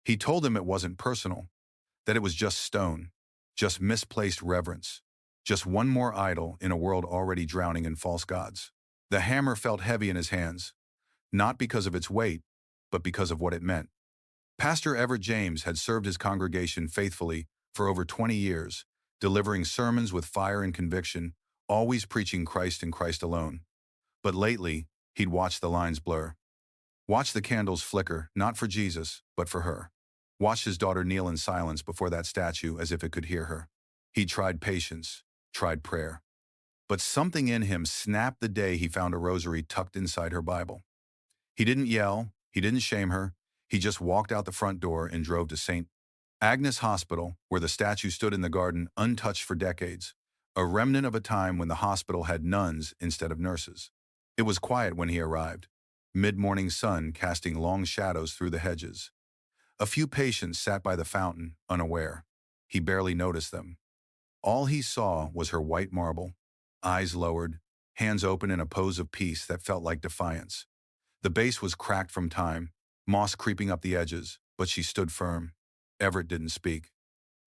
He told them it wasn't personal, that it was just stone, just misplaced reverence, just one more idol in a world already drowning in false gods. The hammer felt heavy in his hands, not because of its weight, but because of what it meant. Pastor Everett James had served his congregation faithfully for over 20 years, delivering sermons with fire and conviction, always preaching Christ and Christ alone. But lately, he'd watched the lines blur. Watched the candles flicker, not for Jesus, but for her. Watched his daughter kneel in silence before that statue as if it could hear her. He tried patience, tried prayer. But something in him snapped the day he found a rosary tucked inside her Bible. He didn't yell, he didn't shame her, he just walked out the front door and drove to St. Agnes Hospital, where the statue stood in the garden untouched for decades, a remnant of a time when the hospital had nuns instead of nurses. It was quiet when he arrived, mid-morning sun casting long shadows through the hedges. A few patients sat by the fountain, unaware. He barely noticed them. All he saw was her white marble, eyes lowered, hands open in a pose of peace that felt like defiance. The base was cracked from time, moss creeping up the edges, but she stood firm. Everett didn't speak.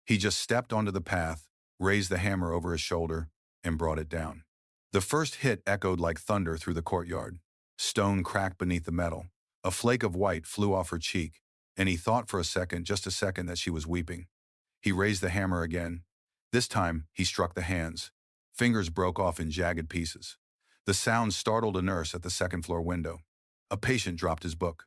He just stepped onto the path, raised the hammer over his shoulder, and brought it down. The first hit echoed like thunder through the courtyard. Stone cracked beneath the metal. A flake of white flew off her cheek, and he thought for a second, just a second, that she was weeping. He raised the hammer again. This time, he struck the hands. Fingers broke off in jagged pieces. The sound startled a nurse at the second-floor window. A patient dropped his book.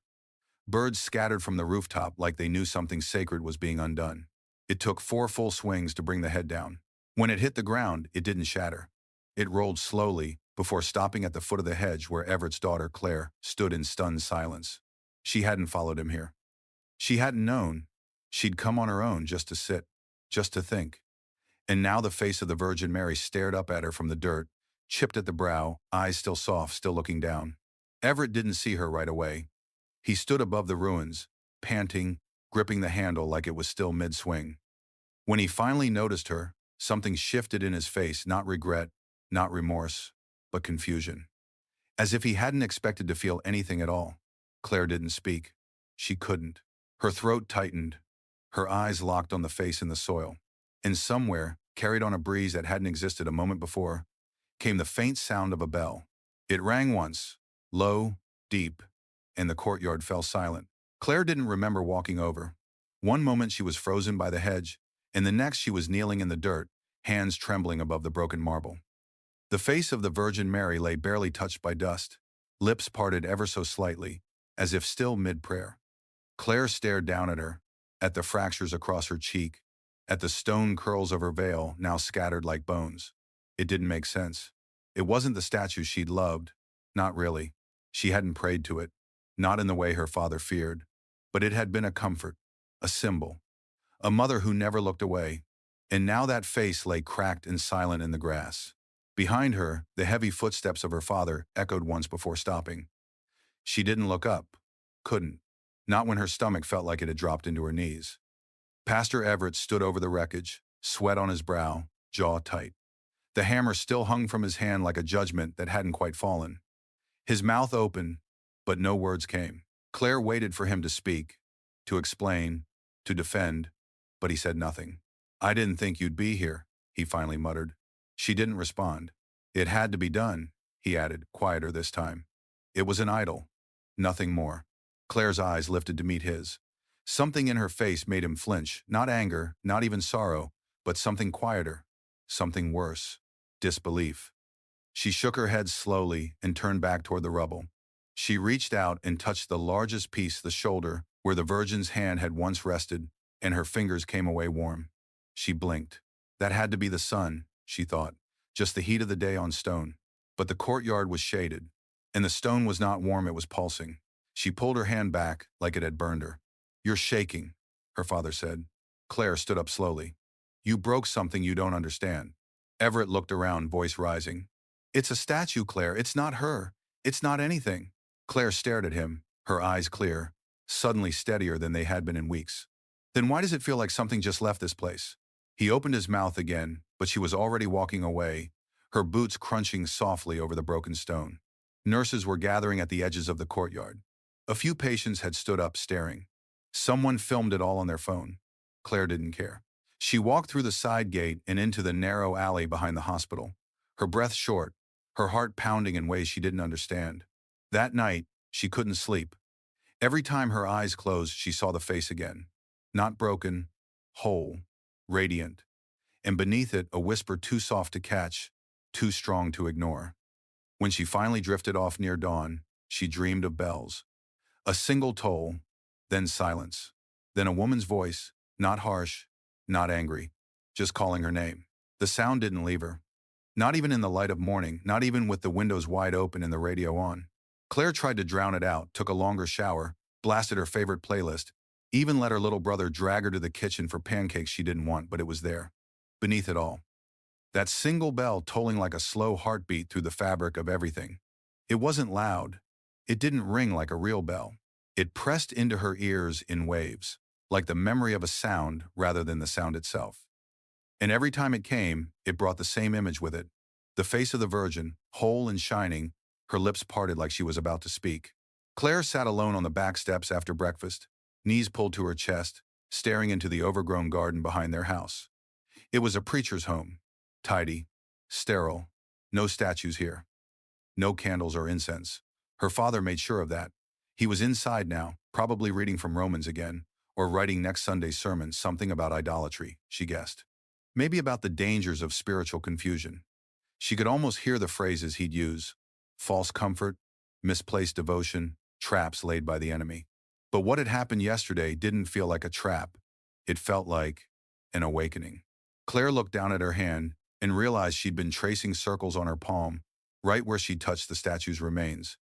Birds scattered from the rooftop like they knew something sacred was being undone. It took 4 full swings to bring the head down. When it hit the ground, it didn't shatter. It rolled slowly before stopping at the foot of the hedge where Everett's daughter, Claire, stood in stunned silence. She hadn't followed him here. She hadn't known. She'd come on her own just to sit, just to think. And now the face of the Virgin Mary stared up at her from the dirt, chipped at the brow, eyes still soft, still looking down. Everett didn't see her right away. He stood above the ruins, panting, gripping the handle like it was still mid-swing. When he finally noticed her, something shifted in his face, not regret, not remorse, but confusion. As if he hadn't expected to feel anything at all. Claire didn't speak. She couldn't. Her throat tightened, her eyes locked on the face in the soil. And somewhere, carried on a breeze that hadn't existed a moment before, came the faint sound of a bell. It rang once, low, deep, and the courtyard fell silent. Claire didn't remember walking over. One moment she was frozen by the hedge, and the next she was kneeling in the dirt, hands trembling above the broken marble. The face of the Virgin Mary lay barely touched by dust, lips parted ever so slightly, as if still mid-prayer. Claire stared down at her, at the fractures across her cheek, at the stone curls of her veil now scattered like bones. It didn't make sense. It wasn't the statue she'd loved. Not really. She hadn't prayed to it. Not in the way her father feared. But it had been a comfort, a symbol, a mother who never looked away. And now that face lay cracked and silent in the grass. Behind her, the heavy footsteps of her father echoed once before stopping. She didn't look up. Couldn't. Not when her stomach felt like it had dropped into her knees. Pastor Everett stood over the wreckage, sweat on his brow, jaw tight. The hammer still hung from his hand like a judgment that hadn't quite fallen. His mouth open, but no words came. Claire waited for him to speak, to explain, to defend, but he said nothing. "I didn't think you'd be here," he finally muttered. She didn't respond. "It had to be done," he added, quieter this time. "It was an idol, nothing more." Claire's eyes lifted to meet his. Something in her face made him flinch, not anger, not even sorrow, but something quieter, something worse, disbelief. She shook her head slowly and turned back toward the rubble. She reached out and touched the largest piece, the shoulder, where the Virgin's hand had once rested, and her fingers came away warm. She blinked. That had to be the sun, she thought, just the heat of the day on stone. But the courtyard was shaded, and the stone was not warm, it was pulsing. She pulled her hand back like it had burned her. "You're shaking," her father said. Claire stood up slowly. "You broke something you don't understand." Everett looked around, voice rising. "It's a statue, Claire. It's not her. It's not anything." Claire stared at him, her eyes clear, suddenly steadier than they had been in weeks. "Then why does it feel like something just left this place?" He opened his mouth again, but she was already walking away, her boots crunching softly over the broken stone. Nurses were gathering at the edges of the courtyard. A few patients had stood up, staring. Someone filmed it all on their phone. Claire didn't care. She walked through the side gate and into the narrow alley behind the hospital, her breath short, her heart pounding in ways she didn't understand. That night, she couldn't sleep. Every time her eyes closed, she saw the face again. Not broken, whole, radiant. And beneath it, a whisper too soft to catch, too strong to ignore. When she finally drifted off near dawn, she dreamed of bells. A single toll, then silence. Then a woman's voice, not harsh, not angry, just calling her name. The sound didn't leave her. Not even in the light of morning, not even with the windows wide open and the radio on. Claire tried to drown it out, took a longer shower, blasted her favorite playlist, even let her little brother drag her to the kitchen for pancakes she didn't want, but it was there, beneath it all. That single bell tolling like a slow heartbeat through the fabric of everything. It wasn't loud. It didn't ring like a real bell. It pressed into her ears in waves, like the memory of a sound rather than the sound itself. And every time it came, it brought the same image with it. The face of the Virgin, whole and shining, her lips parted like she was about to speak. Claire sat alone on the back steps after breakfast, knees pulled to her chest, staring into the overgrown garden behind their house. It was a preacher's home. Tidy, sterile, no statues here. No candles or incense. Her father made sure of that. He was inside now, probably reading from Romans again, or writing next Sunday's sermon something about idolatry, she guessed. Maybe about the dangers of spiritual confusion. She could almost hear the phrases he'd use. False comfort, misplaced devotion, traps laid by the enemy. But what had happened yesterday didn't feel like a trap. It felt like an awakening. Claire looked down at her hand and realized she'd been tracing circles on her palm, right where she'd touched the statue's remains.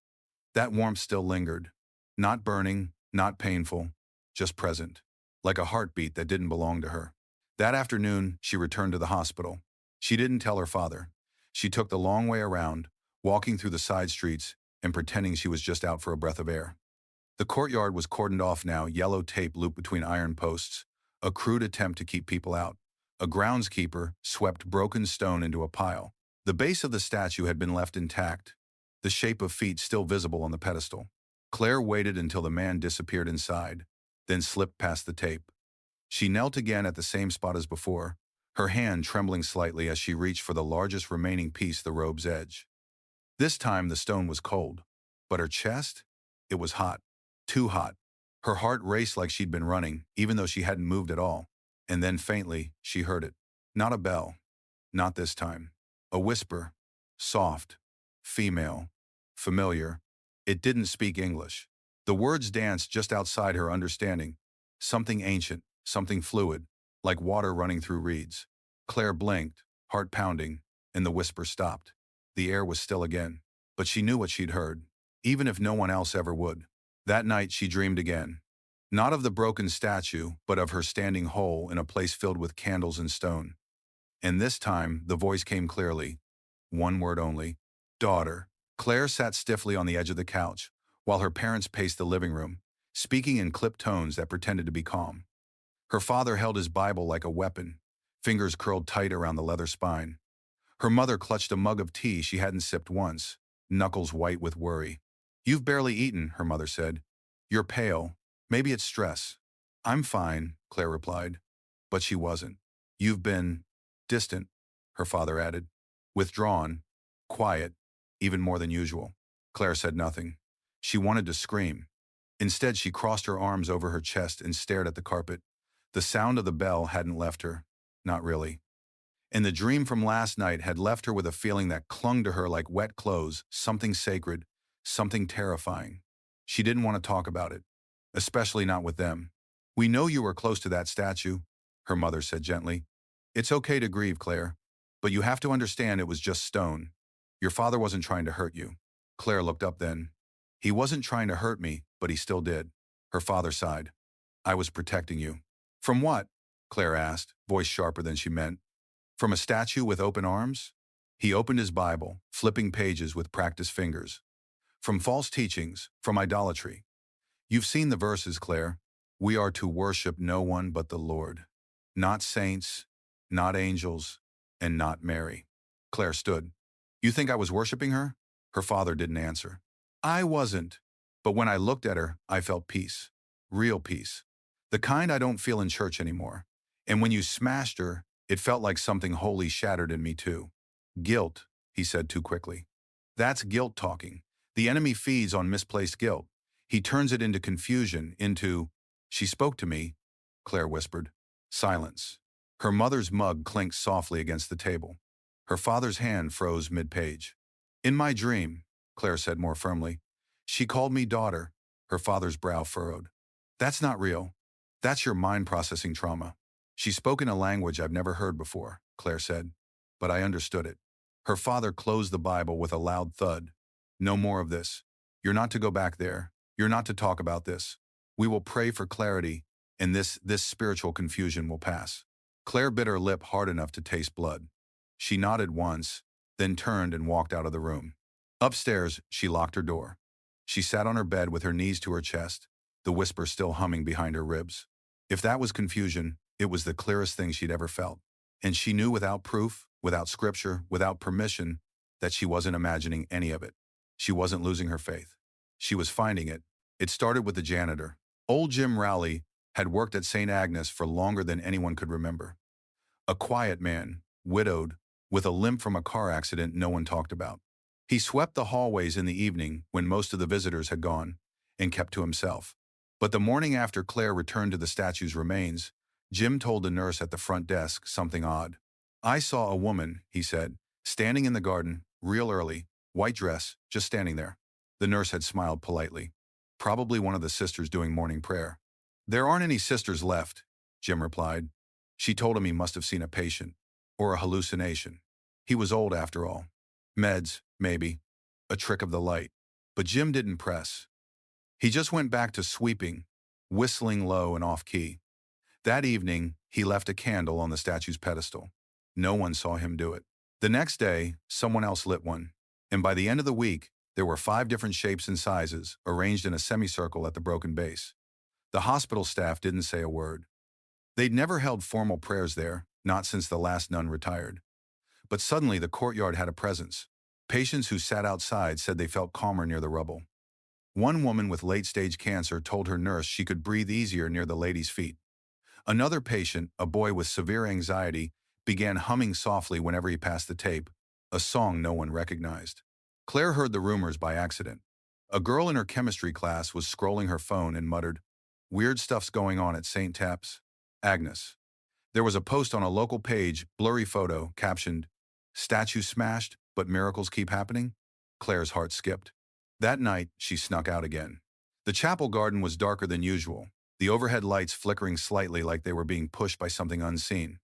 That warmth still lingered. Not burning, not painful, just present. Like a heartbeat that didn't belong to her. That afternoon, she returned to the hospital. She didn't tell her father. She took the long way around, walking through the side streets and pretending she was just out for a breath of air. The courtyard was cordoned off now, yellow tape looped between iron posts, a crude attempt to keep people out. A groundskeeper swept broken stone into a pile. The base of the statue had been left intact, the shape of feet still visible on the pedestal. Claire waited until the man disappeared inside, then slipped past the tape. She knelt again at the same spot as before, her hand trembling slightly as she reached for the largest remaining piece, the robe's edge. This time the stone was cold, but her chest? It was hot. Too hot. Her heart raced like she'd been running, even though she hadn't moved at all. And then faintly, she heard it. Not a bell. Not this time. A whisper. Soft. Female. Familiar. It didn't speak English. The words danced just outside her understanding. Something ancient, something fluid, like water running through reeds. Claire blinked, heart pounding, and the whisper stopped. The air was still again, but she knew what she'd heard, even if no one else ever would. That night she dreamed again. Not of the broken statue, but of her standing whole in a place filled with candles and stone. And this time, the voice came clearly. One word only. Daughter. Claire sat stiffly on the edge of the couch, while her parents paced the living room, speaking in clipped tones that pretended to be calm. Her father held his Bible like a weapon, fingers curled tight around the leather spine. Her mother clutched a mug of tea she hadn't sipped once, knuckles white with worry. You've barely eaten, her mother said. You're pale. Maybe it's stress. I'm fine, Claire replied. But she wasn't. You've been distant, her father added. Withdrawn, quiet, even more than usual. Claire said nothing. She wanted to scream. Instead, she crossed her arms over her chest and stared at the carpet. The sound of the bell hadn't left her. Not really. And the dream from last night had left her with a feeling that clung to her like wet clothes, something sacred, something terrifying. She didn't want to talk about it, especially not with them. We know you were close to that statue, her mother said gently. It's okay to grieve, Claire, but you have to understand it was just stone. Your father wasn't trying to hurt you. Claire looked up then. He wasn't trying to hurt me, but he still did. Her father sighed. I was protecting you. From what? Claire asked, voice sharper than she meant. From a statue with open arms? He opened his Bible, flipping pages with practiced fingers. From false teachings, from idolatry. You've seen the verses, Claire. We are to worship no one but the Lord. Not saints, not angels, and not Mary. Claire stood. You think I was worshiping her? Her father didn't answer. I wasn't. But when I looked at her, I felt peace. Real peace. The kind I don't feel in church anymore. And when you smashed her, it felt like something holy shattered in me too. Guilt, he said too quickly. That's guilt talking. The enemy feeds on misplaced guilt. He turns it into confusion, into, she spoke to me, Claire whispered. Silence. Her mother's mug clinked softly against the table. Her father's hand froze mid-page. In my dream, Claire said more firmly. She called me daughter. Her father's brow furrowed. That's not real. That's your mind processing trauma. She spoke in a language I've never heard before, Claire said. But I understood it. Her father closed the Bible with a loud thud. No more of this. You're not to go back there. You're not to talk about this. We will pray for clarity, and this spiritual confusion will pass. Claire bit her lip hard enough to taste blood. She nodded once, then turned and walked out of the room. Upstairs, she locked her door. She sat on her bed with her knees to her chest, the whisper still humming behind her ribs. If that was confusion, it was the clearest thing she'd ever felt. And she knew without proof, without scripture, without permission, that she wasn't imagining any of it. She wasn't losing her faith. She was finding it. It started with the janitor. Old Jim Rowley had worked at St. Agnes for longer than anyone could remember. A quiet man, widowed, with a limp from a car accident no one talked about. He swept the hallways in the evening when most of the visitors had gone, and kept to himself. But the morning after Claire returned to the statue's remains, Jim told the nurse at the front desk something odd. I saw a woman, he said, standing in the garden, real early, white dress, just standing there. The nurse had smiled politely. Probably one of the sisters doing morning prayer. There aren't any sisters left, Jim replied. She told him he must have seen a patient, or a hallucination. He was old after all. Meds, maybe. A trick of the light. But Jim didn't press. He just went back to sweeping, whistling low and off-key. That evening, he left a candle on the statue's pedestal. No one saw him do it. The next day, someone else lit one. And by the end of the week, there were 5 different shapes and sizes, arranged in a semicircle at the broken base. The hospital staff didn't say a word. They'd never held formal prayers there, not since the last nun retired. But suddenly the courtyard had a presence. Patients who sat outside said they felt calmer near the rubble. One woman with late-stage cancer told her nurse she could breathe easier near the lady's feet. Another patient, a boy with severe anxiety, began humming softly whenever he passed the tape, a song no one recognized. Claire heard the rumors by accident. A girl in her chemistry class was scrolling her phone and muttered, "Weird stuff's going on at St. Tap's. Agnes." There was a post on a local page, blurry photo, captioned, "Statue smashed, but miracles keep happening?" Claire's heart skipped. That night, she snuck out again. The chapel garden was darker than usual, the overhead lights flickering slightly like they were being pushed by something unseen.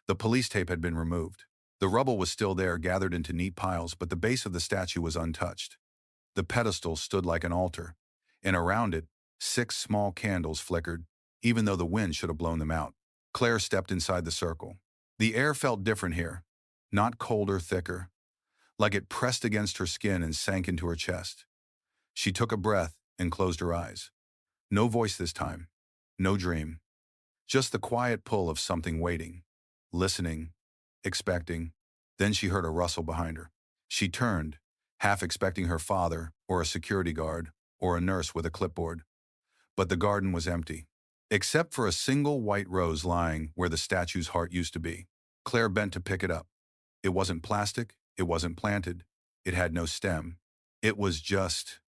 The police tape had been removed. The rubble was still there, gathered into neat piles, but the base of the statue was untouched. The pedestal stood like an altar, and around it, 6 small candles flickered, even though the wind should have blown them out. Claire stepped inside the circle. The air felt different here, not colder, thicker, like it pressed against her skin and sank into her chest. She took a breath and closed her eyes. No voice this time, no dream, just the quiet pull of something waiting, listening, expecting. Then she heard a rustle behind her. She turned, half expecting her father, or a security guard, or a nurse with a clipboard. But the garden was empty, except for a single white rose lying where the statue's heart used to be. Claire bent to pick it up. It wasn't plastic, it wasn't planted, it had no stem. It was just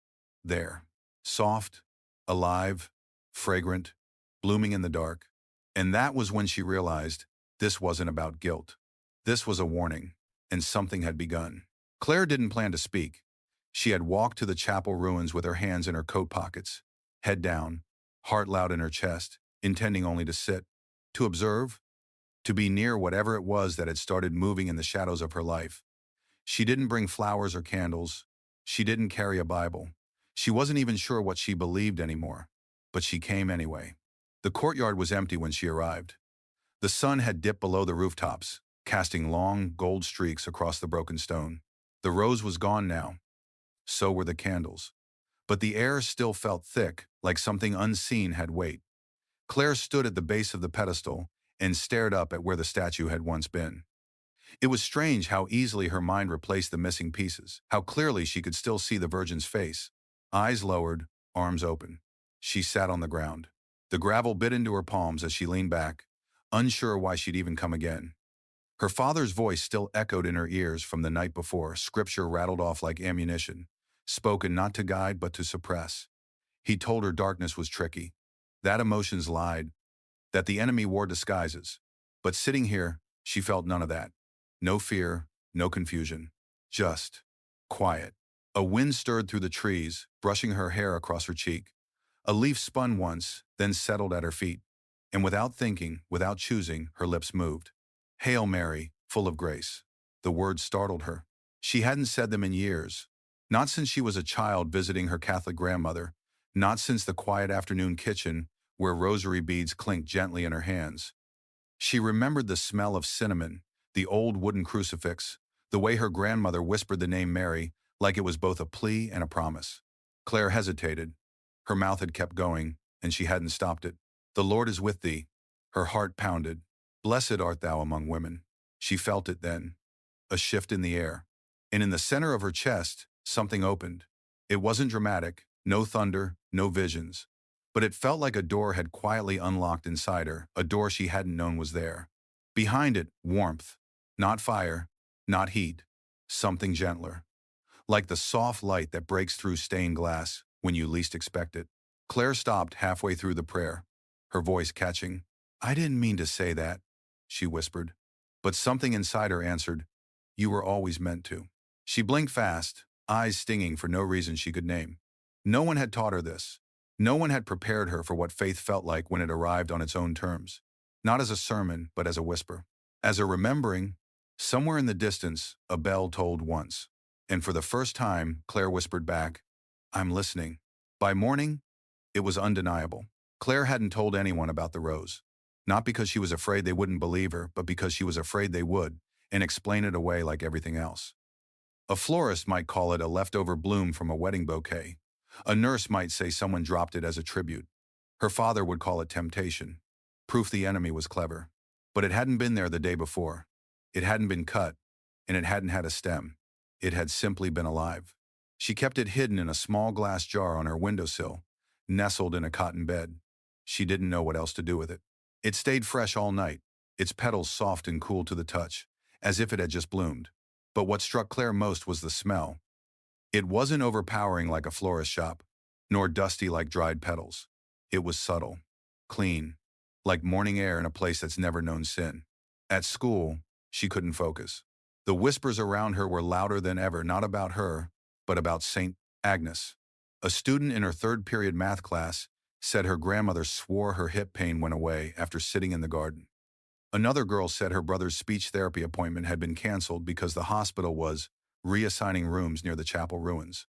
there, soft, alive, fragrant, blooming in the dark. And that was when she realized this wasn't about guilt. This was a warning, and something had begun. Claire didn't plan to speak. She had walked to the chapel ruins with her hands in her coat pockets, head down, heart loud in her chest, intending only to sit, to observe, to be near whatever it was that had started moving in the shadows of her life. She didn't bring flowers or candles. She didn't carry a Bible. She wasn't even sure what she believed anymore, but she came anyway. The courtyard was empty when she arrived. The sun had dipped below the rooftops, casting long, gold streaks across the broken stone. The rose was gone now. So were the candles. But the air still felt thick, like something unseen had weight. Claire stood at the base of the pedestal and stared up at where the statue had once been. It was strange how easily her mind replaced the missing pieces, how clearly she could still see the Virgin's face. Eyes lowered, arms open. She sat on the ground. The gravel bit into her palms as she leaned back, unsure why she'd even come again. Her father's voice still echoed in her ears from the night before, scripture rattled off like ammunition, spoken not to guide but to suppress. He told her darkness was tricky, that emotions lied, that the enemy wore disguises. But sitting here, she felt none of that. No fear, no confusion. Just quiet. A wind stirred through the trees, brushing her hair across her cheek. A leaf spun once, then settled at her feet. And without thinking, without choosing, her lips moved. Hail Mary, full of grace. The words startled her. She hadn't said them in years. Not since she was a child visiting her Catholic grandmother. Not since the quiet afternoon kitchen where rosary beads clinked gently in her hands. She remembered the smell of cinnamon, the old wooden crucifix, the way her grandmother whispered the name Mary like it was both a plea and a promise. Claire hesitated. Her mouth had kept going, and she hadn't stopped it. The Lord is with thee. Her heart pounded. Blessed art thou among women. She felt it then. A shift in the air. And in the center of her chest, something opened. It wasn't dramatic, no thunder, no visions. But it felt like a door had quietly unlocked inside her, a door she hadn't known was there. Behind it, warmth. Not fire, not heat. Something gentler. Like the soft light that breaks through stained glass when you least expect it. Claire stopped halfway through the prayer, her voice catching. I didn't mean to say that, she whispered. But something inside her answered, you were always meant to. She blinked fast, eyes stinging for no reason she could name. No one had taught her this. No one had prepared her for what faith felt like when it arrived on its own terms. Not as a sermon, but as a whisper. As a remembering, somewhere in the distance, a bell tolled once. And for the first time, Claire whispered back, I'm listening. By morning, it was undeniable. Claire hadn't told anyone about the rose. Not because she was afraid they wouldn't believe her, but because she was afraid they would, and explain it away like everything else. A florist might call it a leftover bloom from a wedding bouquet. A nurse might say someone dropped it as a tribute. Her father would call it temptation. Proof the enemy was clever. But it hadn't been there the day before. It hadn't been cut, and it hadn't had a stem. It had simply been alive. She kept it hidden in a small glass jar on her windowsill, nestled in a cotton bed. She didn't know what else to do with it. It stayed fresh all night, its petals soft and cool to the touch, as if it had just bloomed. But what struck Claire most was the smell. It wasn't overpowering like a florist shop, nor dusty like dried petals. It was subtle, clean, like morning air in a place that's never known sin. At school, she couldn't focus. The whispers around her were louder than ever, not about her, but about St. Agnes. A student in her third period math class said her grandmother swore her hip pain went away after sitting in the garden. Another girl said her brother's speech therapy appointment had been canceled because the hospital was reassigning rooms near the chapel ruins.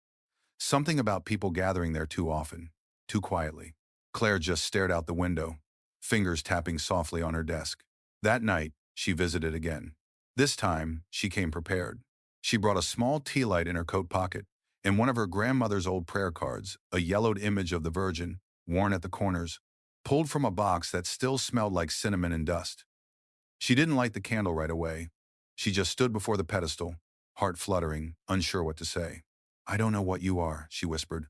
Something about people gathering there too often, too quietly. Claire just stared out the window, fingers tapping softly on her desk. That night, she visited again. This time, she came prepared. She brought a small tea light in her coat pocket and one of her grandmother's old prayer cards, a yellowed image of the Virgin, worn at the corners, pulled from a box that still smelled like cinnamon and dust. She didn't light the candle right away. She just stood before the pedestal, heart fluttering, unsure what to say. I don't know what you are, she whispered,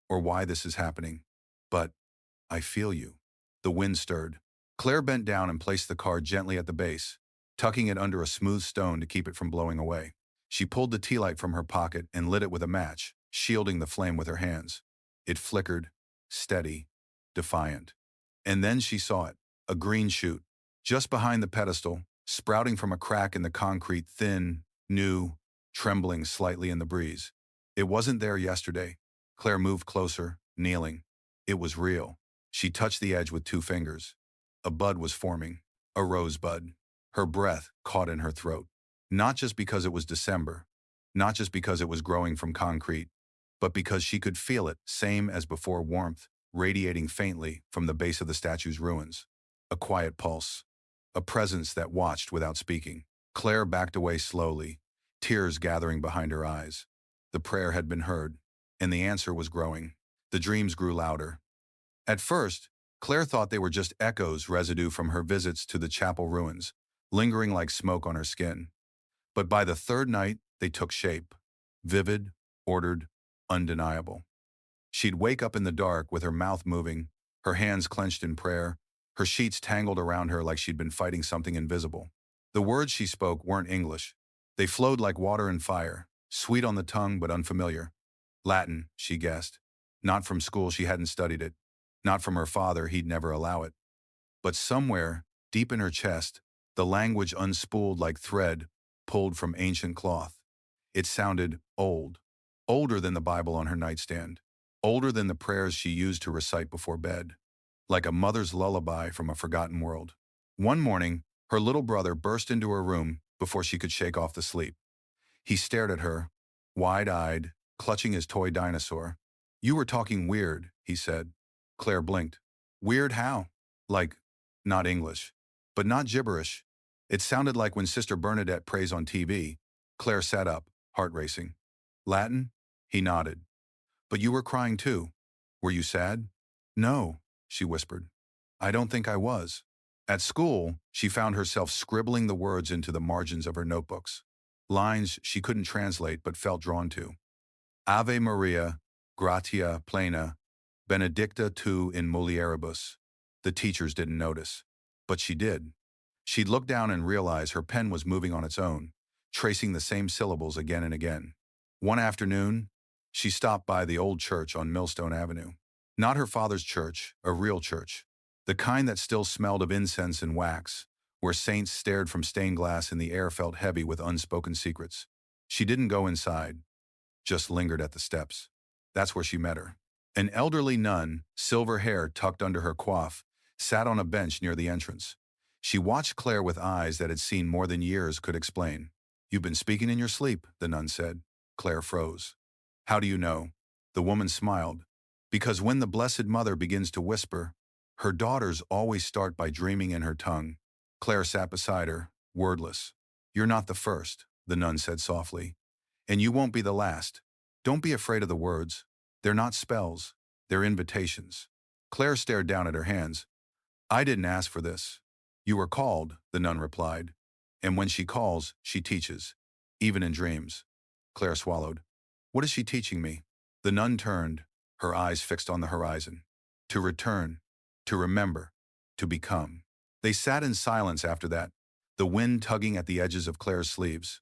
or why this is happening. But I feel you. The wind stirred. Claire bent down and placed the card gently at the base, tucking it under a smooth stone to keep it from blowing away. She pulled the tea light from her pocket and lit it with a match, shielding the flame with her hands. It flickered, steady, defiant. And then she saw it, a green shoot, just behind the pedestal, sprouting from a crack in the concrete, thin, new, trembling slightly in the breeze. It wasn't there yesterday. Claire moved closer, kneeling. It was real. She touched the edge with 2 fingers. A bud was forming, a rosebud. Her breath caught in her throat. Not just because it was December, not just because it was growing from concrete, but because she could feel it, same as before, warmth, radiating faintly from the base of the statue's ruins. A quiet pulse. A presence that watched without speaking. Claire backed away slowly, tears gathering behind her eyes. The prayer had been heard, and the answer was growing. The dreams grew louder. At first, Claire thought they were just echoes, residue from her visits to the chapel ruins, lingering like smoke on her skin. But by the third night, they took shape. Vivid, ordered, undeniable. She'd wake up in the dark with her mouth moving, her hands clenched in prayer, her sheets tangled around her like she'd been fighting something invisible. The words she spoke weren't English. They flowed like water and fire, sweet on the tongue but unfamiliar. Latin, she guessed. Not from school, she hadn't studied it. Not from her father, he'd never allow it. But somewhere, deep in her chest, the language unspooled like thread pulled from ancient cloth. It sounded old, older than the Bible on her nightstand, older than the prayers she used to recite before bed, like a mother's lullaby from a forgotten world. One morning, her little brother burst into her room before she could shake off the sleep. He stared at her, wide-eyed, clutching his toy dinosaur. "You were talking weird," he said. Claire blinked. "Weird how?" Like, not English. But not gibberish. It sounded like when Sister Bernadette prays on TV. Claire sat up, heart racing. "Latin?" He nodded. "But you were crying too. Were you sad?" "No," she whispered. "I don't think I was." At school, she found herself scribbling the words into the margins of her notebooks. Lines she couldn't translate but felt drawn to. Ave Maria, gratia plena, benedicta tu in mulieribus. The teachers didn't notice. But she did. She'd look down and realize her pen was moving on its own, tracing the same syllables again and again. One afternoon, she stopped by the old church on Millstone Avenue. Not her father's church, a real church. The kind that still smelled of incense and wax, where saints stared from stained glass and the air felt heavy with unspoken secrets. She didn't go inside, just lingered at the steps. That's where she met her. An elderly nun, silver hair tucked under her coif, sat on a bench near the entrance. She watched Claire with eyes that had seen more than years could explain. "You've been speaking in your sleep," the nun said. Claire froze. "How do you know?" The woman smiled. "Because when the Blessed Mother begins to whisper, her daughters always start by dreaming in her tongue." Claire sat beside her, wordless. "You're not the first," the nun said softly. "And you won't be the last. Don't be afraid of the words. They're not spells. They're invitations." Claire stared down at her hands. "I didn't ask for this." "You were called," the nun replied. "And when she calls, she teaches, even in dreams." Claire swallowed. "What is she teaching me?" The nun turned, her eyes fixed on the horizon. "To return, to remember, to become." They sat in silence after that, the wind tugging at the edges of Claire's sleeves.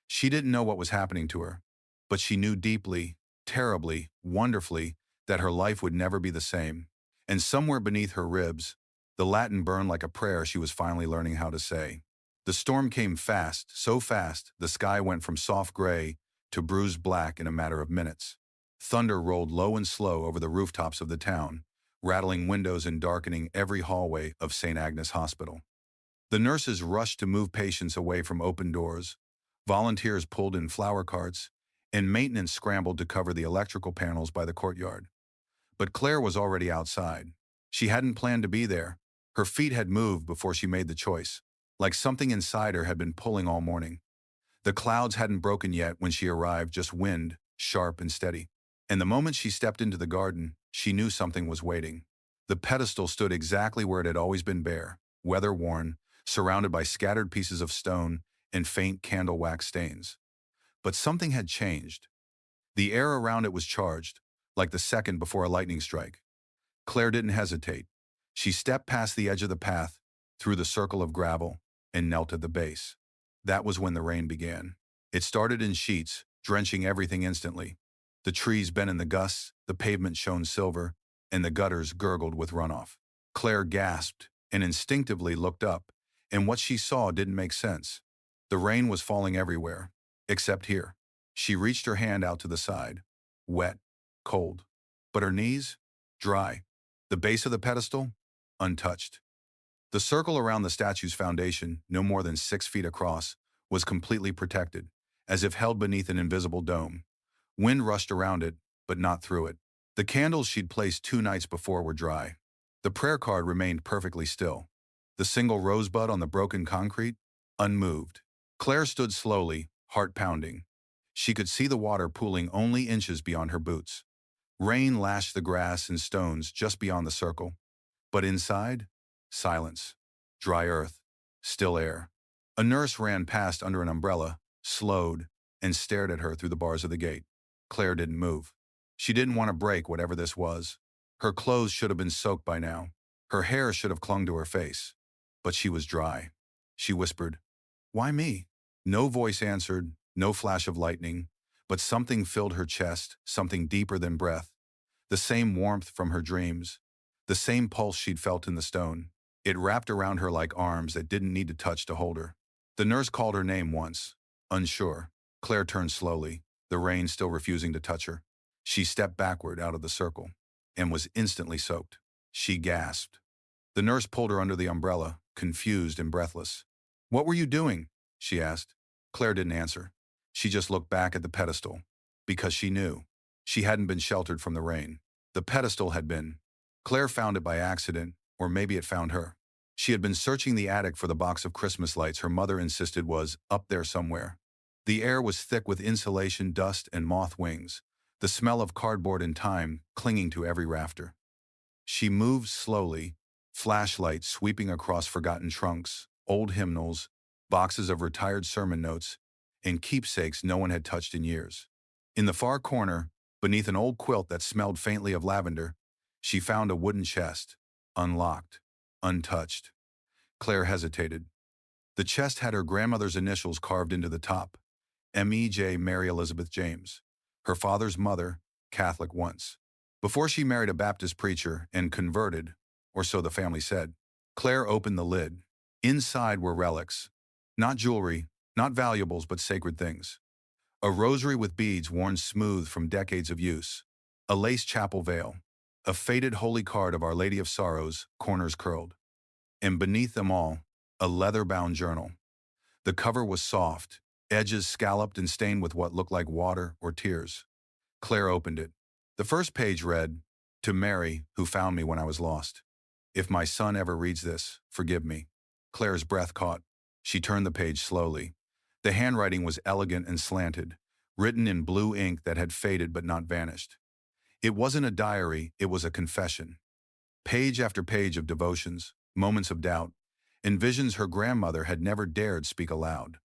She didn't know what was happening to her, but she knew deeply, terribly, wonderfully, that her life would never be the same. And somewhere beneath her ribs, the Latin burned like a prayer she was finally learning how to say. The storm came fast, so fast, the sky went from soft gray to bruised black in a matter of minutes. Thunder rolled low and slow over the rooftops of the town, rattling windows and darkening every hallway of St. Agnes Hospital. The nurses rushed to move patients away from open doors. Volunteers pulled in flower carts, and maintenance scrambled to cover the electrical panels by the courtyard. But Claire was already outside. She hadn't planned to be there. Her feet had moved before she made the choice, like something inside her had been pulling all morning. The clouds hadn't broken yet when she arrived, just wind, sharp and steady. And the moment she stepped into the garden, she knew something was waiting. The pedestal stood exactly where it had always been, bare, weather-worn, surrounded by scattered pieces of stone and faint candle wax stains. But something had changed. The air around it was charged, like the second before a lightning strike. Claire didn't hesitate. She stepped past the edge of the path, through the circle of gravel, and knelt at the base. That was when the rain began. It started in sheets, drenching everything instantly. The trees bent in the gusts, the pavement shone silver, and the gutters gurgled with runoff. Claire gasped and instinctively looked up, and what she saw didn't make sense. The rain was falling everywhere, except here. She reached her hand out to the side. Wet, cold. But her knees? Dry. The base of the pedestal? Untouched. The circle around the statue's foundation, no more than 6 feet across, was completely protected, as if held beneath an invisible dome. Wind rushed around it, but not through it. The candles she'd placed 2 nights before were dry. The prayer card remained perfectly still. The single rosebud on the broken concrete? Unmoved. Claire stood slowly, heart pounding. She could see the water pooling only inches beyond her boots. Rain lashed the grass and stones just beyond the circle. But inside? Silence. Dry earth. Still air. A nurse ran past under an umbrella, slowed, and stared at her through the bars of the gate. Claire didn't move. She didn't want to break whatever this was. Her clothes should have been soaked by now. Her hair should have clung to her face. But she was dry. She whispered, "Why me?" No voice answered, no flash of lightning, but something filled her chest, something deeper than breath. The same warmth from her dreams, the same pulse she'd felt in the stone. It wrapped around her like arms that didn't need to touch to hold her. The nurse called her name once, unsure. Claire turned slowly, the rain still refusing to touch her. She stepped backward out of the circle and was instantly soaked. She gasped. The nurse pulled her under the umbrella, confused and breathless. "What were you doing?" she asked. Claire didn't answer. She just looked back at the pedestal, because she knew. She hadn't been sheltered from the rain. The pedestal had been. Claire found it by accident, or maybe it found her. She had been searching the attic for the box of Christmas lights her mother insisted was up there somewhere. The air was thick with insulation, dust, and moth wings, the smell of cardboard and time clinging to every rafter. She moved slowly, flashlight sweeping across forgotten trunks, old hymnals, boxes of retired sermon notes, and keepsakes no one had touched in years. In the far corner, beneath an old quilt that smelled faintly of lavender, she found a wooden chest, unlocked, untouched. Claire hesitated. The chest had her grandmother's initials carved into the top, M.E.J. Mary Elizabeth James, her father's mother, Catholic once. Before she married a Baptist preacher and converted, or so the family said. Claire opened the lid. Inside were relics. Not jewelry, not valuables, but sacred things. A rosary with beads worn smooth from decades of use. A lace chapel veil. A faded holy card of Our Lady of Sorrows, corners curled. And beneath them all, a leather-bound journal. The cover was soft, edges scalloped and stained with what looked like water or tears. Claire opened it. The first page read, "To Mary, who found me when I was lost. If my son ever reads this, forgive me." Claire's breath caught. She turned the page slowly. The handwriting was elegant and slanted, written in blue ink that had faded but not vanished. It wasn't a diary, it was a confession. Page after page of devotions, moments of doubt, and visions her grandmother had never dared speak aloud.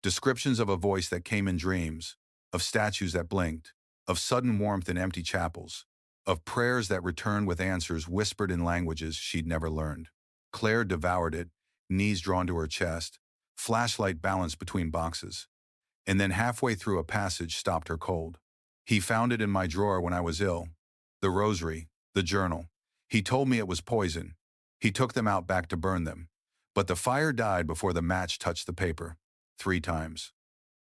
Descriptions of a voice that came in dreams, of statues that blinked, of sudden warmth in empty chapels, of prayers that returned with answers whispered in languages she'd never learned. Claire devoured it, knees drawn to her chest, flashlight balanced between boxes, and then halfway through a passage stopped her cold. "He found it in my drawer when I was ill. The rosary, the journal. He told me it was poison. He took them out back to burn them. But the fire died before the match touched the paper. 3 times.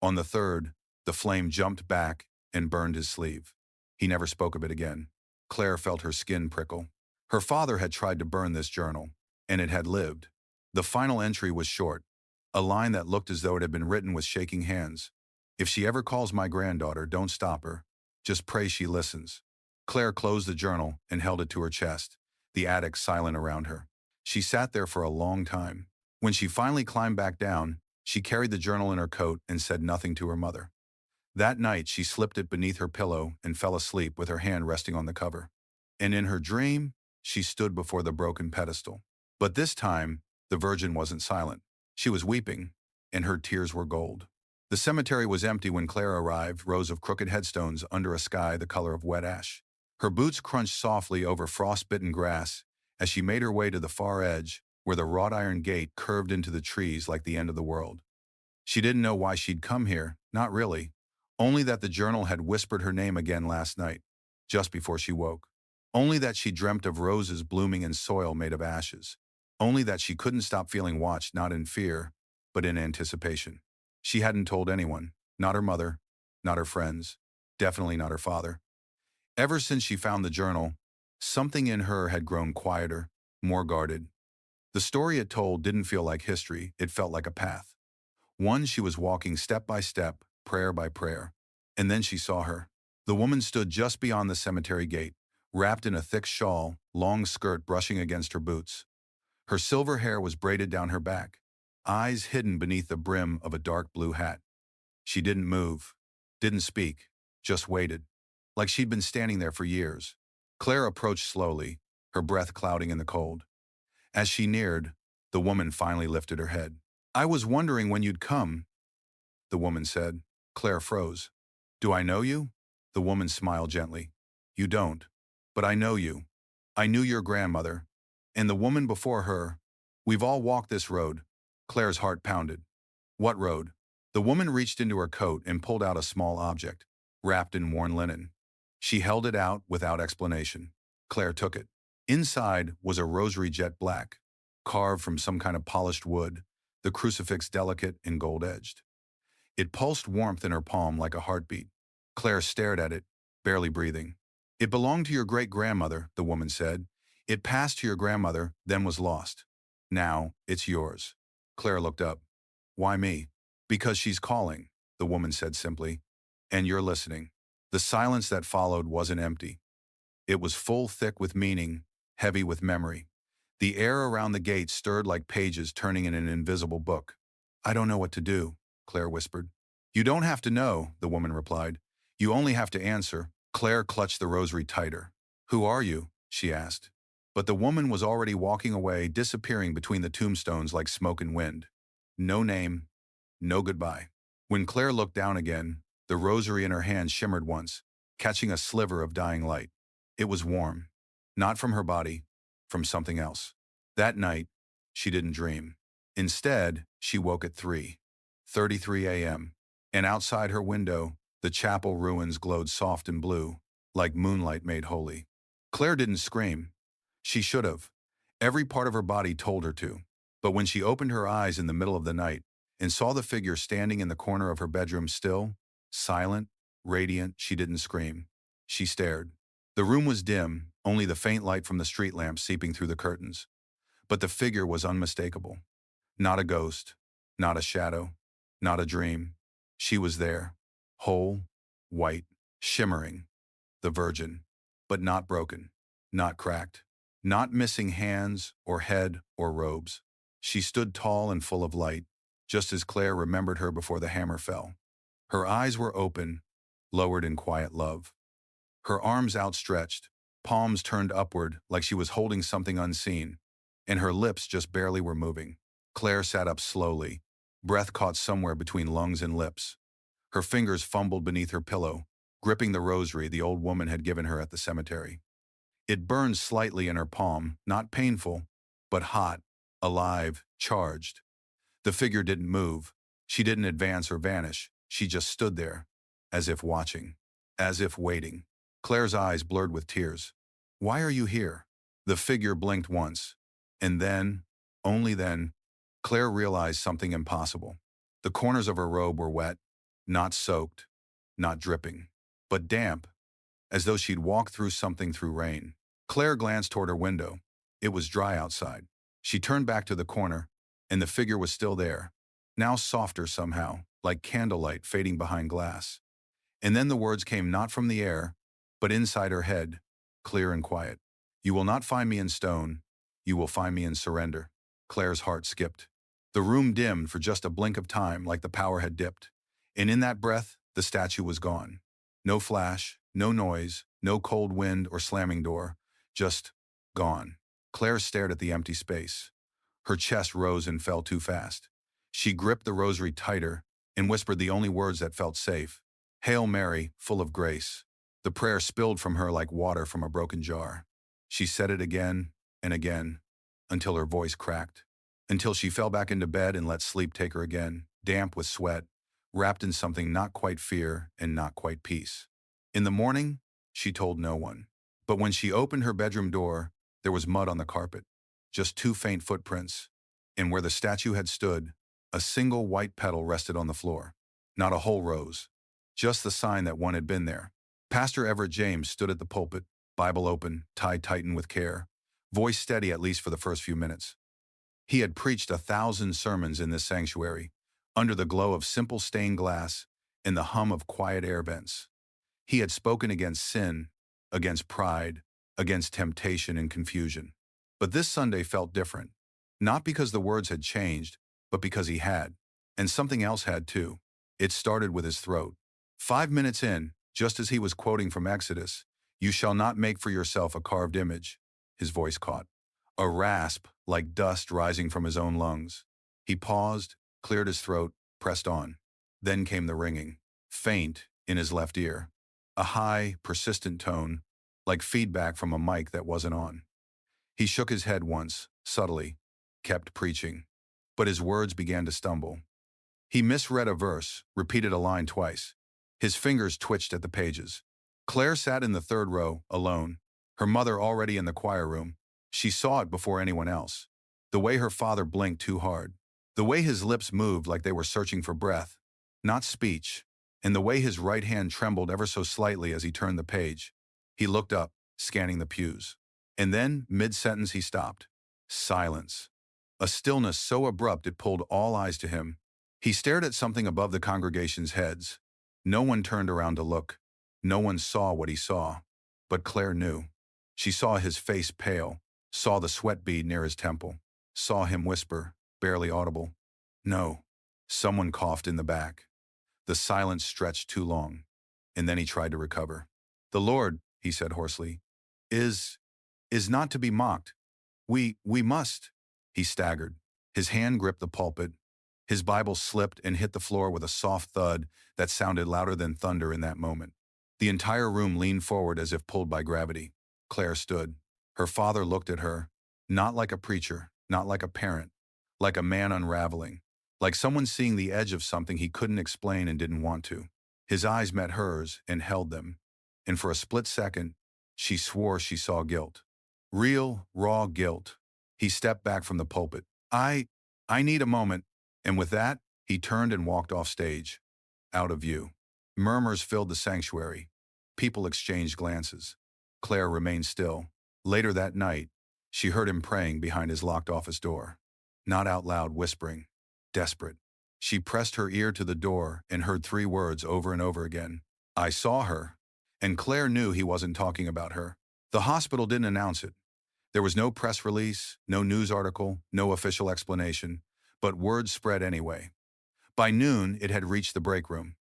On the third, the flame jumped back and burned his sleeve. He never spoke of it again." Claire felt her skin prickle. Her father had tried to burn this journal, and it had lived. The final entry was short, a line that looked as though it had been written with shaking hands. "If she ever calls my granddaughter, don't stop her. Just pray she listens." Claire closed the journal and held it to her chest, the attic silent around her. She sat there for a long time. When she finally climbed back down, she carried the journal in her coat and said nothing to her mother. That night, she slipped it beneath her pillow and fell asleep with her hand resting on the cover. And in her dream, she stood before the broken pedestal. But this time, the Virgin wasn't silent. She was weeping, and her tears were gold. The cemetery was empty when Claire arrived, rows of crooked headstones under a sky the color of wet ash. Her boots crunched softly over frost-bitten grass as she made her way to the far edge, where the wrought iron gate curved into the trees like the end of the world. She didn't know why she'd come here, not really. Only that the journal had whispered her name again last night, just before she woke. Only that she dreamt of roses blooming in soil made of ashes. Only that she couldn't stop feeling watched, not in fear, but in anticipation. She hadn't told anyone, not her mother, not her friends, definitely not her father. Ever since she found the journal, something in her had grown quieter, more guarded. The story it told didn't feel like history, it felt like a path. One she was walking step by step, prayer by prayer. And then she saw her. The woman stood just beyond the cemetery gate, wrapped in a thick shawl, long skirt brushing against her boots. Her silver hair was braided down her back, eyes hidden beneath the brim of a dark blue hat. She didn't move, didn't speak, just waited, like she'd been standing there for years. Claire approached slowly, her breath clouding in the cold. As she neared, the woman finally lifted her head. "I was wondering when you'd come," the woman said. Claire froze. "Do I know you?" The woman smiled gently. "You don't, but I know you. I knew your grandmother, and the woman before her. We've all walked this road. Claire's heart pounded. What road? The woman reached into her coat and pulled out a small object, wrapped in worn linen. She held it out without explanation. Claire took it. Inside was a rosary jet black, carved from some kind of polished wood, the crucifix delicate and gold-edged. It pulsed warmth in her palm like a heartbeat. Claire stared at it, barely breathing. It belonged to your great-grandmother, the woman said. It passed to your grandmother, then was lost. Now, it's yours. Claire looked up. Why me? Because she's calling, the woman said simply. And you're listening. The silence that followed wasn't empty. It was full, thick with meaning, heavy with memory. The air around the gate stirred like pages turning in an invisible book. I don't know what to do, Claire whispered. You don't have to know, the woman replied. You only have to answer. Claire clutched the rosary tighter. Who are you? She asked. But the woman was already walking away, disappearing between the tombstones like smoke and wind. No name, no goodbye. When Claire looked down again, the rosary in her hand shimmered once, catching a sliver of dying light. It was warm. Not from her body, from something else. That night, she didn't dream. Instead, she woke at 3:33 a.m., and outside her window, the chapel ruins glowed soft and blue, like moonlight made holy. Claire didn't scream. She should have. Every part of her body told her to. But when she opened her eyes in the middle of the night and saw the figure standing in the corner of her bedroom still, silent, radiant, she didn't scream. She stared. The room was dim, only the faint light from the street lamp seeping through the curtains. But the figure was unmistakable. Not a ghost, not a shadow, not a dream. She was there, whole, white, shimmering, the Virgin, but not broken, not cracked, not missing hands or head or robes. She stood tall and full of light, just as Claire remembered her before the hammer fell. Her eyes were open, lowered in quiet love. Her arms outstretched, palms turned upward like she was holding something unseen, and her lips just barely were moving. Claire sat up slowly, breath caught somewhere between lungs and lips. Her fingers fumbled beneath her pillow, gripping the rosary the old woman had given her at the cemetery. It burned slightly in her palm, not painful, but hot, alive, charged. The figure didn't move. She didn't advance or vanish. She just stood there, as if watching, as if waiting. Claire's eyes blurred with tears. Why are you here? The figure blinked once, and then, only then, Claire realized something impossible. The corners of her robe were wet, not soaked, not dripping, but damp, as though she'd walked through something through rain. Claire glanced toward her window. It was dry outside. She turned back to the corner, and the figure was still there, now softer somehow, like candlelight fading behind glass. And then the words came not from the air, but inside her head, clear and quiet. You will not find me in stone. You will find me in surrender. Claire's heart skipped. The room dimmed for just a blink of time, like the power had dipped. And in that breath, the statue was gone. No flash, no noise, no cold wind or slamming door. Just gone. Claire stared at the empty space. Her chest rose and fell too fast. She gripped the rosary tighter and whispered the only words that felt safe. Hail Mary, full of grace. The prayer spilled from her like water from a broken jar. She said it again and again, until her voice cracked, until she fell back into bed and let sleep take her again, damp with sweat, wrapped in something not quite fear and not quite peace. In the morning, she told no one. But when she opened her bedroom door, there was mud on the carpet, just 2 faint footprints, and where the statue had stood, a single white petal rested on the floor. Not a whole rose, just the sign that one had been there. Pastor Everett James stood at the pulpit, Bible open, tie tightened with care, voice steady at least for the first few minutes. He had preached 1,000 sermons in this sanctuary, under the glow of simple stained glass and the hum of quiet air vents. He had spoken against sin, against pride, against temptation and confusion. But this Sunday felt different, not because the words had changed, but because he had. And something else had too. It started with his throat. 5 minutes in, just as he was quoting from Exodus, "You shall not make for yourself a carved image," his voice caught. A rasp, like dust rising from his own lungs. He paused, cleared his throat, pressed on. Then came the ringing, faint, in his left ear. A high, persistent tone, like feedback from a mic that wasn't on. He shook his head once, subtly, kept preaching. But his words began to stumble. He misread a verse, repeated a line twice. His fingers twitched at the pages. Claire sat in the third row, alone, her mother already in the choir room. She saw it before anyone else. The way her father blinked too hard. The way his lips moved like they were searching for breath, not speech, and the way his right hand trembled ever so slightly as he turned the page. He looked up, scanning the pews. And then, mid-sentence, he stopped. Silence. A stillness so abrupt it pulled all eyes to him. He stared at something above the congregation's heads. No one turned around to look. No one saw what he saw. But Claire knew. She saw his face pale, saw the sweat bead near his temple, saw him whisper, barely audible, "No." Someone coughed in the back. The silence stretched too long, and then he tried to recover. "The Lord," he said hoarsely, is not to be mocked. We must." He staggered. His hand gripped the pulpit. His Bible slipped and hit the floor with a soft thud that sounded louder than thunder in that moment. The entire room leaned forward as if pulled by gravity. Claire stood. Her father looked at her, not like a preacher, not like a parent, like a man unraveling, like someone seeing the edge of something he couldn't explain and didn't want to. His eyes met hers and held them, and for a split second, she swore she saw guilt. Real, raw guilt. He stepped back from the pulpit. I need a moment," and with that, he turned and walked off stage, out of view. Murmurs filled the sanctuary. People exchanged glances. Claire remained still. Later that night, she heard him praying behind his locked office door. Not out loud, whispering. Desperate. She pressed her ear to the door and heard 3 words over and over again. "I saw her." And Claire knew he wasn't talking about her. The hospital didn't announce it. There was no press release, no news article, no official explanation, but word spread anyway. By noon, it had reached the break room.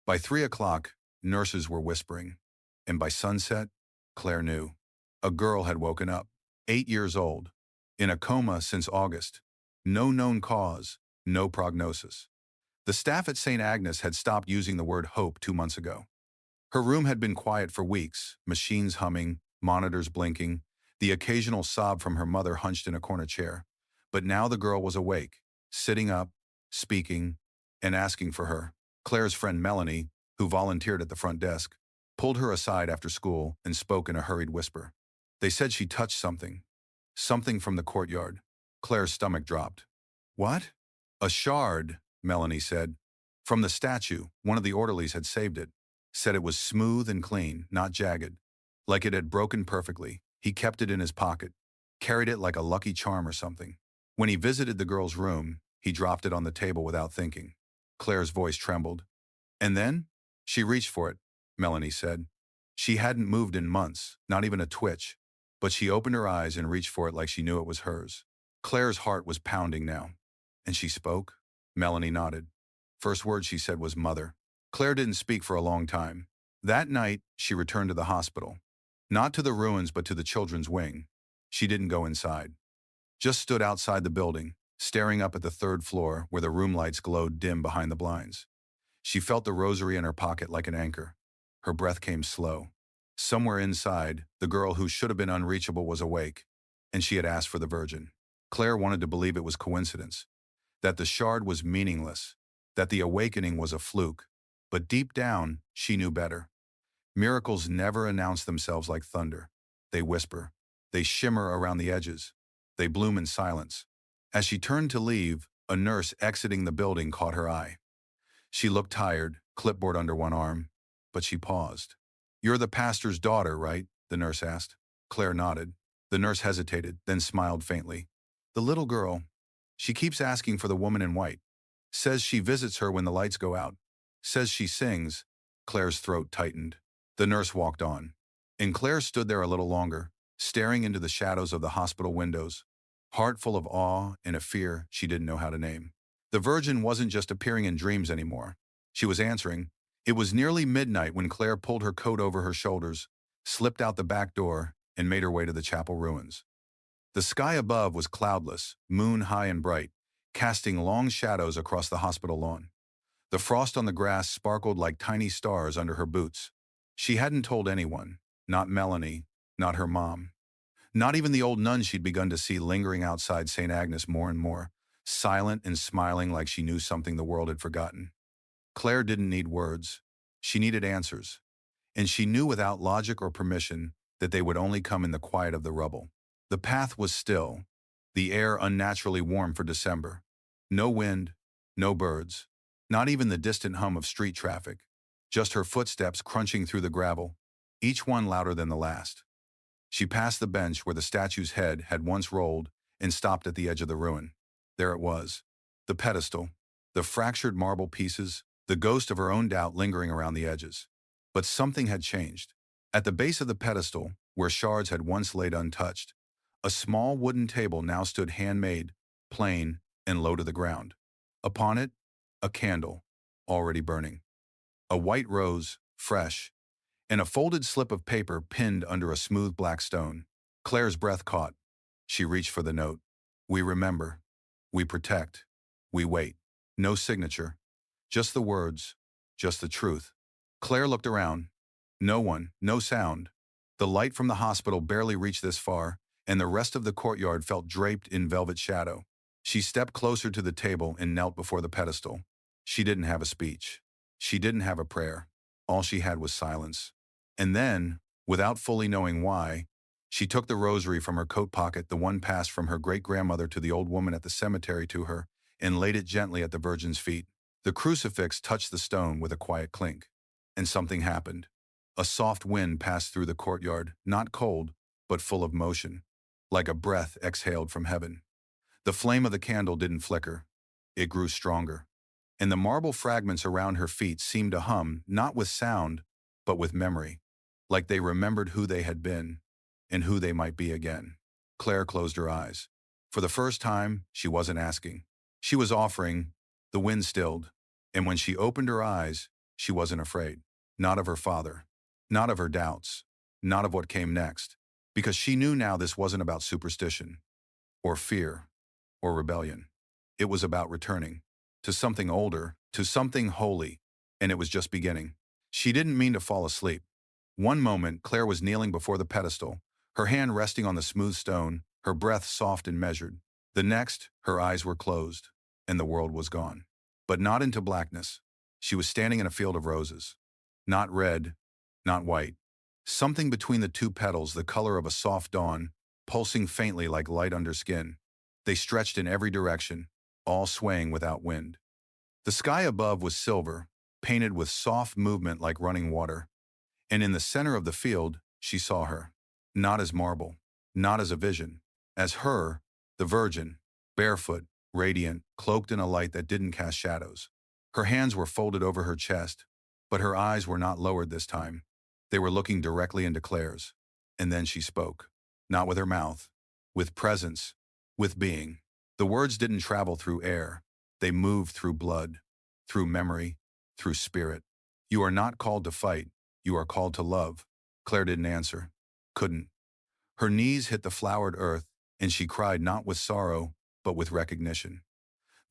By 3 o'clock, nurses were whispering. And by sunset, Claire knew. A girl had woken up, 8 years old, in a coma since August. No known cause, no prognosis. The staff at St. Agnes had stopped using the word hope 2 months ago. Her room had been quiet for weeks, machines humming, monitors blinking, the occasional sob from her mother hunched in a corner chair. But now the girl was awake, sitting up, speaking, and asking for her. Claire's friend Melanie, who volunteered at the front desk, pulled her aside after school and spoke in a hurried whisper. They said she touched something. Something from the courtyard. Claire's stomach dropped. "What?" "A shard," Melanie said. "From the statue, one of the orderlies had saved it. Said it was smooth and clean, not jagged. Like it had broken perfectly. He kept it in his pocket. Carried it like a lucky charm or something. When he visited the girl's room, he dropped it on the table without thinking." Claire's voice trembled. "And then?" "She reached for it," Melanie said. She hadn't moved in months, not even a twitch, but she opened her eyes and reached for it like she knew it was hers. Claire's heart was pounding now. "And she spoke?" Melanie nodded. First word she said was "mother." Claire didn't speak for a long time. That night, she returned to the hospital. Not to the ruins, but to the children's wing. She didn't go inside. Just stood outside the building, staring up at the 3rd floor where the room lights glowed dim behind the blinds. She felt the rosary in her pocket like an anchor. Her breath came slow. Somewhere inside, the girl who should have been unreachable was awake, and she had asked for the Virgin. Claire wanted to believe it was coincidence, that the shard was meaningless, that the awakening was a fluke, but deep down, she knew better. Miracles never announce themselves like thunder. They whisper. They shimmer around the edges. They bloom in silence. As she turned to leave, a nurse exiting the building caught her eye. She looked tired, clipboard under one arm, but she paused. "You're the pastor's daughter, right?" the nurse asked. Claire nodded. The nurse hesitated, then smiled faintly. "The little girl, she keeps asking for the woman in white. Says she visits her when the lights go out. Says she sings." Claire's throat tightened. The nurse walked on, and Claire stood there a little longer, staring into the shadows of the hospital windows, heart full of awe and a fear she didn't know how to name. The Virgin wasn't just appearing in dreams anymore. She was answering. It was nearly midnight when Claire pulled her coat over her shoulders, slipped out the back door, and made her way to the chapel ruins. The sky above was cloudless, moon high and bright, casting long shadows across the hospital lawn. The frost on the grass sparkled like tiny stars under her boots. She hadn't told anyone, not Melanie, not her mom. Not even the old nun she'd begun to see lingering outside St. Agnes more and more, silent and smiling like she knew something the world had forgotten. Claire didn't need words. She needed answers. And she knew without logic or permission that they would only come in the quiet of the rubble. The path was still, the air unnaturally warm for December. No wind, no birds, not even the distant hum of street traffic, just her footsteps crunching through the gravel, each one louder than the last. She passed the bench where the statue's head had once rolled and stopped at the edge of the ruin. There it was, the pedestal, the fractured marble pieces, the ghost of her own doubt lingering around the edges. But something had changed. At the base of the pedestal, where shards had once laid untouched, a small wooden table now stood handmade, plain, and low to the ground. Upon it, a candle, already burning. A white rose, fresh, and a folded slip of paper pinned under a smooth black stone. Claire's breath caught. She reached for the note. We remember. We protect. We wait. No signature. Just the words. Just the truth. Claire looked around. No one, no sound. The light from the hospital barely reached this far, and the rest of the courtyard felt draped in velvet shadow. She stepped closer to the table and knelt before the pedestal. She didn't have a speech. She didn't have a prayer. All she had was silence. And then, without fully knowing why, she took the rosary from her coat pocket, the one passed from her great-grandmother to the old woman at the cemetery to her, and laid it gently at the Virgin's feet. The crucifix touched the stone with a quiet clink. And something happened. A soft wind passed through the courtyard, not cold, but full of motion, like a breath exhaled from heaven. The flame of the candle didn't flicker. It grew stronger. And the marble fragments around her feet seemed to hum, not with sound, but with memory, like they remembered who they had been and who they might be again. Claire closed her eyes. For the first time, she wasn't asking. She was offering. The wind stilled, and when she opened her eyes, she wasn't afraid. Not of her father, not of her doubts, not of what came next, because she knew now this wasn't about superstition, or fear, or rebellion. It was about returning to something older, to something holy, and it was just beginning. She didn't mean to fall asleep. One moment, Claire was kneeling before the pedestal, her hand resting on the smooth stone, her breath soft and measured. The next, her eyes were closed, and the world was gone. But not into blackness. She was standing in a field of roses. Not red, not white. Something between the two petals, the color of a soft dawn, pulsing faintly like light under skin. They stretched in every direction, all swaying without wind. The sky above was silver, painted with soft movement like running water. And in the center of the field, she saw her. Not as marble, not as a vision. As her, the Virgin, barefoot, radiant, cloaked in a light that didn't cast shadows. Her hands were folded over her chest, but her eyes were not lowered this time. They were looking directly into Claire's. And then she spoke. Not with her mouth, with presence, with being. The words didn't travel through air. They moved through blood, through memory, through spirit. You are not called to fight. You are called to love. Claire didn't answer. Couldn't. Her knees hit the flowered earth, and she cried not with sorrow, but with recognition.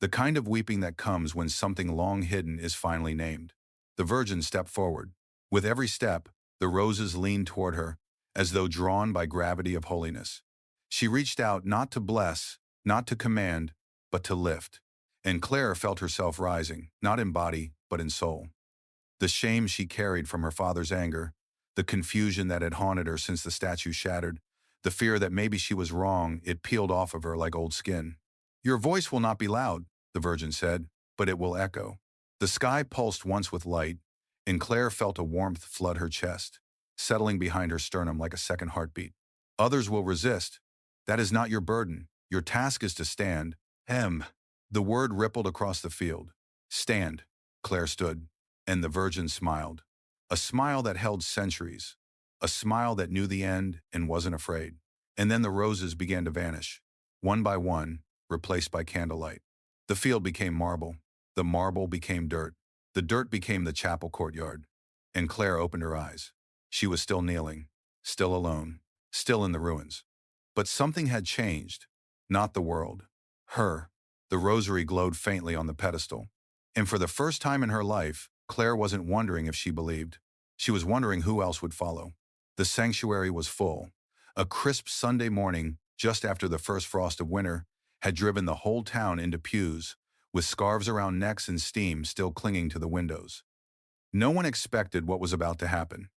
The kind of weeping that comes when something long hidden is finally named. The Virgin stepped forward. With every step, the roses leaned toward her, as though drawn by gravity of holiness. She reached out not to bless, not to command, but to lift. And Claire felt herself rising, not in body, but in soul. The shame she carried from her father's anger, the confusion that had haunted her since the statue shattered, the fear that maybe she was wrong, it peeled off of her like old skin. Your voice will not be loud, the Virgin said, but it will echo. The sky pulsed once with light, and Claire felt a warmth flood her chest, settling behind her sternum like a second heartbeat. Others will resist. That is not your burden. Your task is to stand. The word rippled across the field. Stand. Claire stood, and the Virgin smiled. A smile that held centuries. A smile that knew the end and wasn't afraid. And then the roses began to vanish, one by one, replaced by candlelight. The field became marble. The marble became dirt. The dirt became the chapel courtyard. And Claire opened her eyes. She was still kneeling, still alone, still in the ruins. But something had changed. Not the world. Her. The rosary glowed faintly on the pedestal. And for the first time in her life, Claire wasn't wondering if she believed. She was wondering who else would follow. The sanctuary was full. A crisp Sunday morning, just after the first frost of winter, had driven the whole town into pews, with scarves around necks and steam still clinging to the windows. No one expected what was about to happen.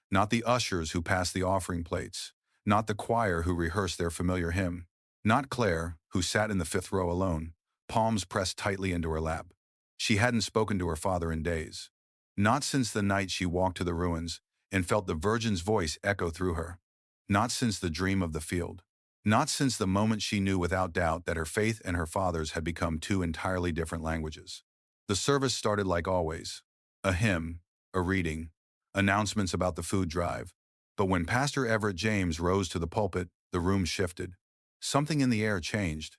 Not the ushers who passed the offering plates, not the choir who rehearsed their familiar hymn, not Claire, who sat in the fifth row alone, palms pressed tightly into her lap. She hadn't spoken to her father in days. Not since the night she walked to the ruins and felt the Virgin's voice echo through her. Not since the dream of the field. Not since the moment she knew without doubt that her faith and her father's had become two entirely different languages. The service started like always. A hymn, a reading, announcements about the food drive. But when Pastor Everett James rose to the pulpit, the room shifted. Something in the air changed.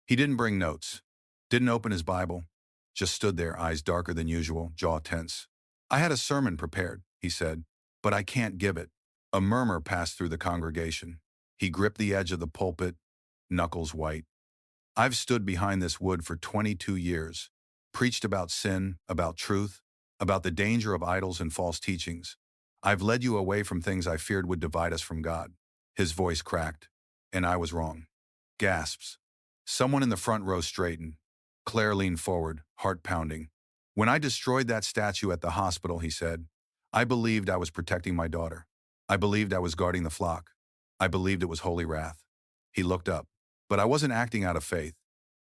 He didn't bring notes, didn't open his Bible, just stood there, eyes darker than usual, jaw tense. "I had a sermon prepared," he said, "but I can't give it." A murmur passed through the congregation. He gripped the edge of the pulpit, knuckles white. "I've stood behind this wood for 22 years, preached about sin, about truth, about the danger of idols and false teachings. I've led you away from things I feared would divide us from God." His voice cracked. "And I was wrong." Gasps. Someone in the front row straightened. Claire leaned forward, heart pounding. "When I destroyed that statue at the hospital," he said, "I believed I was protecting my daughter. I believed I was guarding the flock. I believed it was holy wrath." He looked up. "But I wasn't acting out of faith.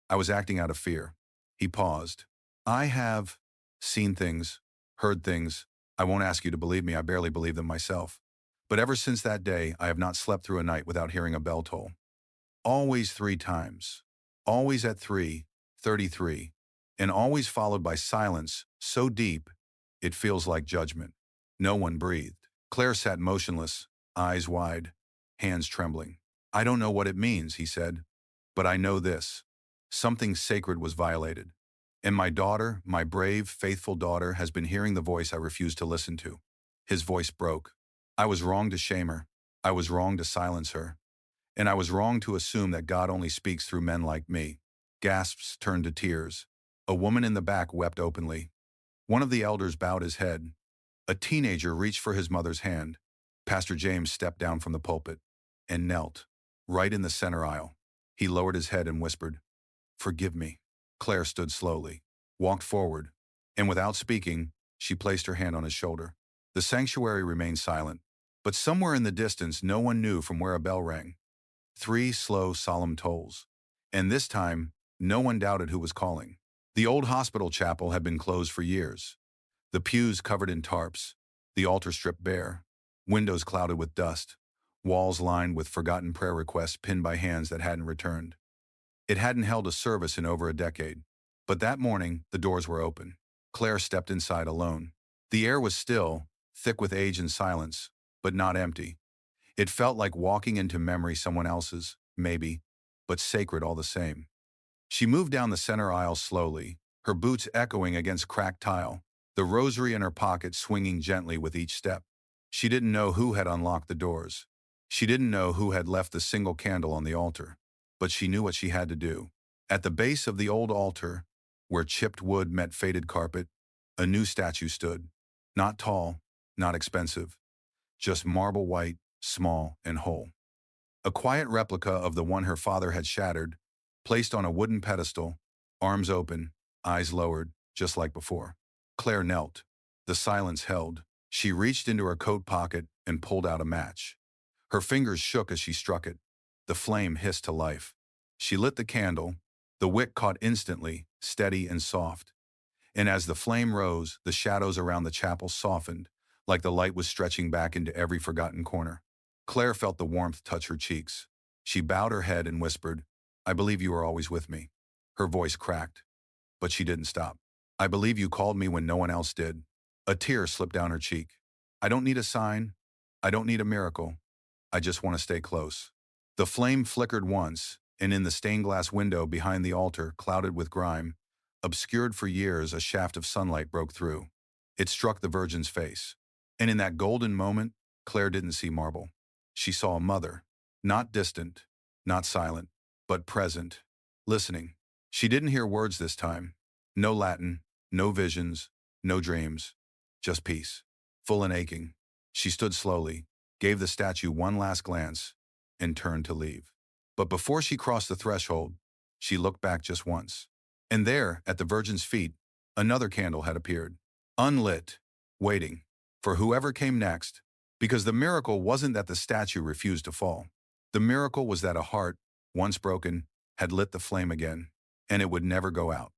I was acting out of fear." He paused. "I have seen things, heard things. I won't ask you to believe me, I barely believe them myself. But ever since that day, I have not slept through a night without hearing a bell toll. Always 3 times. Always at 3:33. And always followed by silence so deep, it feels like judgment." No one breathed. Claire sat motionless, eyes wide, hands trembling. "I don't know what it means," he said, "but I know this. Something sacred was violated. And my daughter, my brave, faithful daughter, has been hearing the voice I refused to listen to." His voice broke. "I was wrong to shame her. I was wrong to silence her. And I was wrong to assume that God only speaks through men like me." Gasps turned to tears. A woman in the back wept openly. One of the elders bowed his head. A teenager reached for his mother's hand. Pastor James stepped down from the pulpit and knelt, right in the center aisle. He lowered his head and whispered, "Forgive me." Claire stood slowly, walked forward, and without speaking, she placed her hand on his shoulder. The sanctuary remained silent, but somewhere in the distance no one knew from where a bell rang. 3 slow, solemn tolls. And this time, no one doubted who was calling. The old hospital chapel had been closed for years. The pews covered in tarps, the altar stripped bare, windows clouded with dust, walls lined with forgotten prayer requests pinned by hands that hadn't returned. It hadn't held a service in over a decade. But that morning, the doors were open. Claire stepped inside alone. The air was still, thick with age and silence, but not empty. It felt like walking into memory, someone else's, maybe, but sacred all the same. She moved down the center aisle slowly, her boots echoing against cracked tile, the rosary in her pocket swinging gently with each step. She didn't know who had unlocked the doors. She didn't know who had left the single candle on the altar. But she knew what she had to do. At the base of the old altar, where chipped wood met faded carpet, a new statue stood. Not tall, not expensive, just marble white, small and whole. A quiet replica of the one her father had shattered, placed on a wooden pedestal, arms open, eyes lowered, just like before. Claire knelt. The silence held. She reached into her coat pocket and pulled out a match. Her fingers shook as she struck it. The flame hissed to life. She lit the candle. The wick caught instantly, steady and soft. And as the flame rose, the shadows around the chapel softened, like the light was stretching back into every forgotten corner. Claire felt the warmth touch her cheeks. She bowed her head and whispered, "I believe you are always with me." Her voice cracked, but she didn't stop. "I believe you called me when no one else did." A tear slipped down her cheek. "I don't need a sign. I don't need a miracle. I just want to stay close." The flame flickered once, and in the stained glass window behind the altar, clouded with grime, obscured for years, a shaft of sunlight broke through. It struck the Virgin's face. And in that golden moment, Claire didn't see marble. She saw a mother, not distant, not silent, but present, listening. She didn't hear words this time. No Latin, no visions, no dreams, just peace. Full and aching, she stood slowly, gave the statue one last glance, and turned to leave. But before she crossed the threshold, she looked back just once. And there, at the Virgin's feet, another candle had appeared, unlit, waiting for whoever came next, because the miracle wasn't that the statue refused to fall. The miracle was that a heart, once broken, had lit the flame again, and it would never go out.